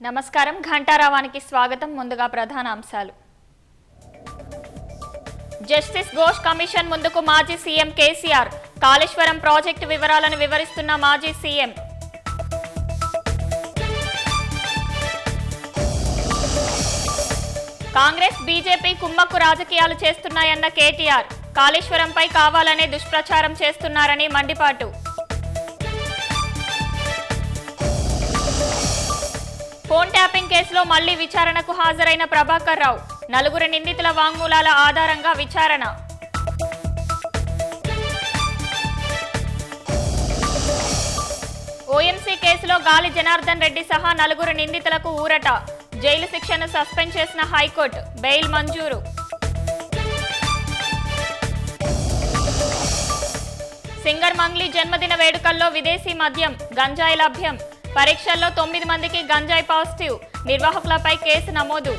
నమస్కారం ఘంటారావానికి స్వాగతం. ముందుగా ప్రధాన అంశాలు. జస్టిస్ ఘోష్ కమిషన్ ముందుకు మాజీ సీఎం కేసీఆర్. కాళేశ్వరం ప్రాజెక్టు వివరాలను వివరిస్తున్న మాజీ సీఎం. కాంగ్రెస్ బీజేపీ కుమ్మక్కు రాజకీయాలు చేస్తున్నాయన్న కేటీఆర్. కాళేశ్వరంపై కావాలనే దుష్ప్రచారం చేస్తున్నారని మండిపాటు. ఫోన్ ట్యాపింగ్ కేసులో మళ్లీ విచారణకు హాజరైన ప్రభాకర్ రావు. 4 నిందితుల వాంగ్మూలాల ఆధారంగా విచారణ. ఓఎంసీ కేసులో గాలి జనార్దన్ రెడ్డి సహా 4 నిందితులకు ఊరట. జైలు శిక్షను సస్పెండ్ చేసిన హైకోర్టు. బెయిల్ మంజూరు. సింగర్ మంగ్లీ జన్మదిన వేడుకల్లో విదేశీ మద్యం, గంజాయి లభ్యం. పరీక్షల్లో 9 మందికి గంజాయి పాజిటివ్. నిర్వాహకులపై కేసు నమోదు.